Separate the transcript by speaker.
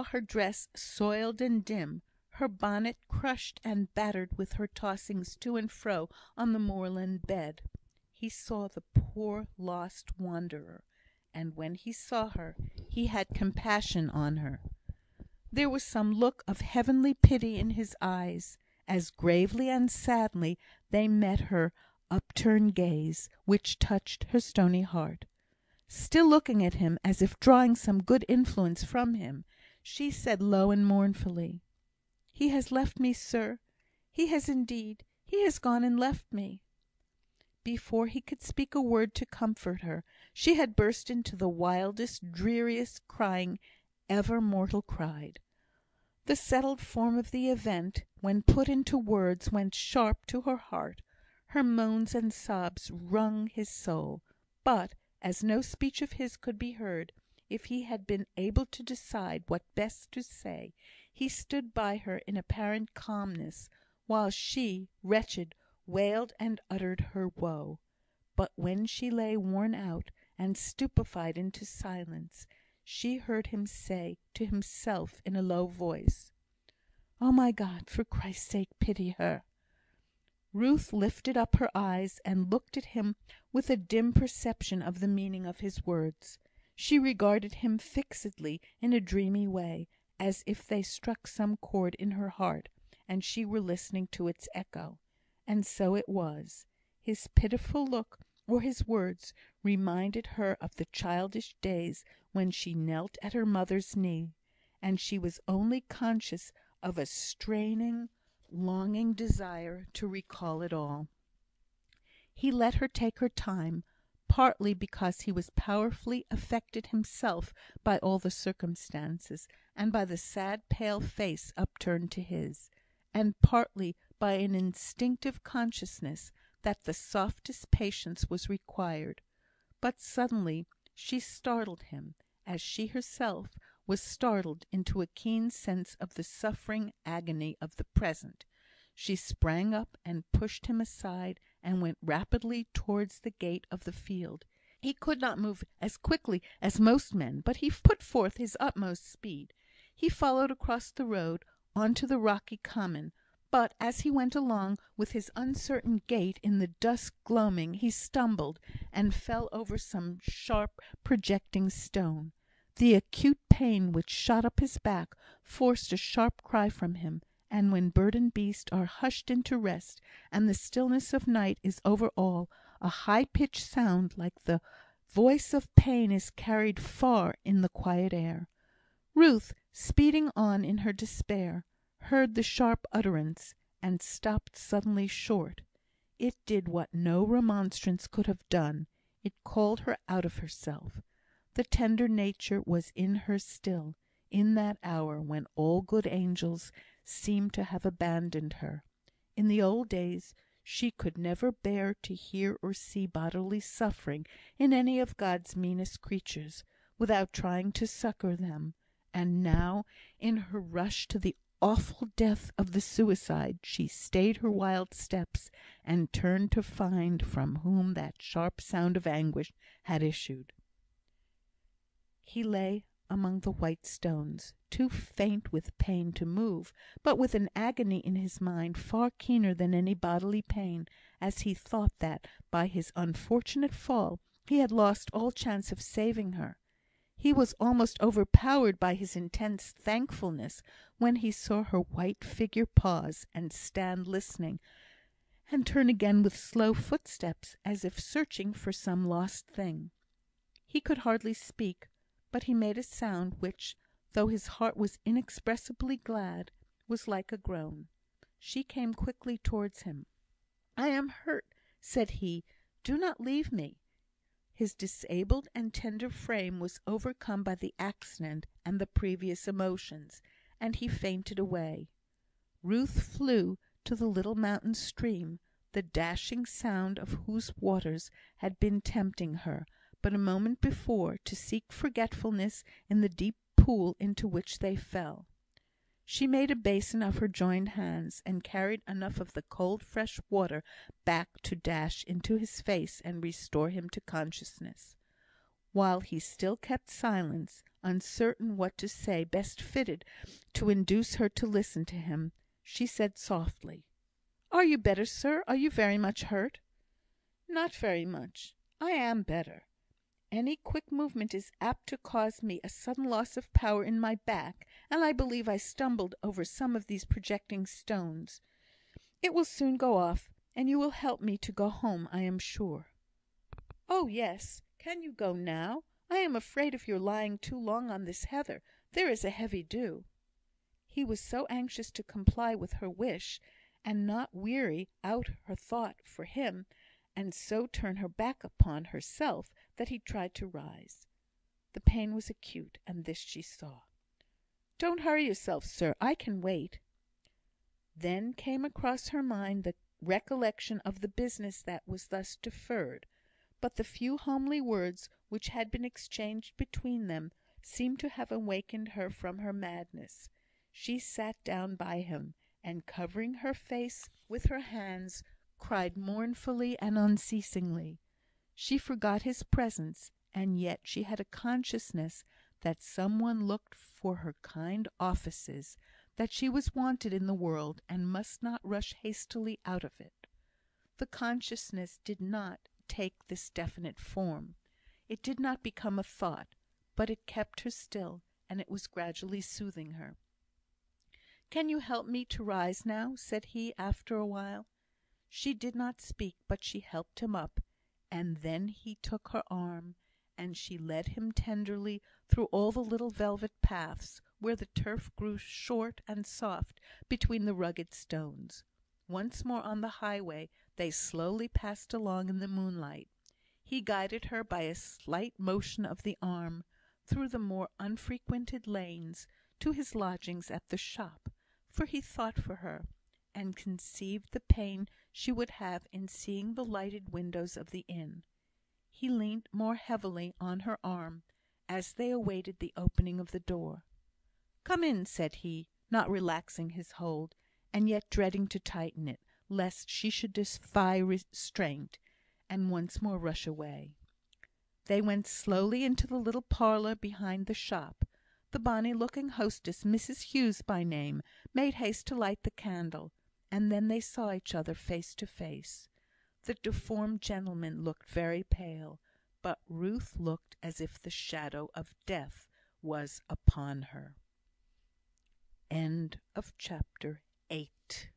Speaker 1: Her dress soiled and dim, her bonnet crushed and battered with her tossings to and fro on the moorland bed. He saw the poor lost wanderer, and when he saw her, he had compassion on her. There was some look of heavenly pity in his eyes, as gravely and sadly they met her upturned gaze, which touched her stony heart. Still looking at him, as if drawing some good influence from him, she said low and mournfully: "He has left me, sir. He has indeed. He has gone and left me." Before he could speak a word to comfort her, she had burst into the wildest, dreariest crying ever mortal cried. The settled form of the event, when put into words, went sharp to her heart. Her moans and sobs wrung his soul; but, as no speech of his could be heard, if he had been able to decide what best to say, he stood by her in apparent calmness, while she, wretched, wailed and uttered her woe. But when she lay worn out, and stupefied into silence, she heard him say to himself in a low voice: "Oh, my God, for Christ's sake, pity her!" Ruth lifted up her eyes, and looked at him with a dim perception of the meaning of his words. She regarded him fixedly in a dreamy way, as if they struck some chord in her heart, and she were listening to its echo. And so it was. His pitiful look, or his words, reminded her of the childish days when she knelt at her mother's knee, and she was only conscious of a straining, longing desire to recall it all. He let her take her time, partly because he was powerfully affected himself by all the circumstances, and by the sad pale face upturned to his, and partly by an instinctive consciousness that the softest patience was required. But suddenly she startled him, as she herself was startled into a keen sense of the suffering agony of the present. She sprang up and pushed him aside, and went rapidly towards the gate of the field. He could not move as quickly as most men, but he put forth his utmost speed. He followed across the road, on to the rocky common; but as he went along with his uncertain gait in the dusk gloaming, he stumbled, and fell over some sharp projecting stone. The acute pain which shot up his back forced a sharp cry from him; and when bird and beast are hushed into rest, and the stillness of night is over all, a high pitched sound like the voice of pain is carried far in the quiet air. Ruth, speeding on in her despair, heard the sharp utterance, and stopped suddenly short. It did what no remonstrance could have done; it called her out of herself. The tender nature was in her still, in that hour when all good angels seemed to have abandoned her. In the old days she could never bear to hear or see bodily suffering in any of God's meanest creatures, without trying to succour them; and now, in her rush to the awful death of the suicide, she stayed her wild steps, and turned to find from whom that sharp sound of anguish had issued. He lay among the white stones, too faint with pain to move, but with an agony in his mind far keener than any bodily pain, as he thought that, by his unfortunate fall, he had lost all chance of saving her. He was almost overpowered by his intense thankfulness when he saw her white figure pause, and stand listening, and turn again with slow footsteps, as if searching for some lost thing. He could hardly speak, but he made a sound which, though his heart was inexpressibly glad, was like a groan. She came quickly towards him. "I am hurt," said he. "Do not leave me." His disabled and tender frame was overcome by the accident and the previous emotions, and he fainted away. Ruth flew to the little mountain stream, the dashing sound of whose waters had been tempting her, but a moment before, to seek forgetfulness in the deep pool into which they fell. She made a basin of her joined hands, and carried enough of the cold fresh water back to dash into his face and restore him to consciousness. While he still kept silence, uncertain what to say best fitted to induce her to listen to him, she said softly: "Are you better, sir? Are you very much hurt?" "Not very much. I am better. Any quick movement is apt to cause me a sudden loss of power in my back, and I believe I stumbled over some of these projecting stones. It will soon go off, and you will help me to go home, I am sure." "Oh, yes. Can you go now? I am afraid of your lying too long on this heather. There is a heavy dew." He was so anxious to comply with her wish, and not weary out her thought for him, and so turn her back upon herself, that he tried to rise. The pain was acute, and this she saw. "Don't hurry yourself, sir. I can wait." Then came across her mind the recollection of the business that was thus deferred; but the few homely words which had been exchanged between them seemed to have awakened her from her madness. She sat down by him, and covering her face with her hands, cried mournfully and unceasingly. She forgot his presence, and yet she had a consciousness that some one looked for her kind offices, that she was wanted in the world, and must not rush hastily out of it. The consciousness did not take this definite form. It did not become a thought, but it kept her still, and it was gradually soothing her. "Can you help me to rise now?" said he, after a while. She did not speak, but she helped him up, and then he took her arm, and she led him tenderly through all the little velvet paths, where the turf grew short and soft between the rugged stones. Once more on the highway, they slowly passed along in the moonlight. He guided her by a slight motion of the arm, through the more unfrequented lanes, to his lodgings at the shop, for he thought for her, and conceived the pain she would have in seeing the lighted windows of the inn. He leant more heavily on her arm, as they awaited the opening of the door. "Come in," said he, not relaxing his hold, and yet dreading to tighten it, lest she should defy restraint, and once more rush away. They went slowly into the little parlour behind the shop. The bonny looking hostess, Mrs Hughes by name, made haste to light the candle, and then they saw each other face to face. The deformed gentleman looked very pale, but Ruth looked as if the shadow of death was upon her. Chapter 8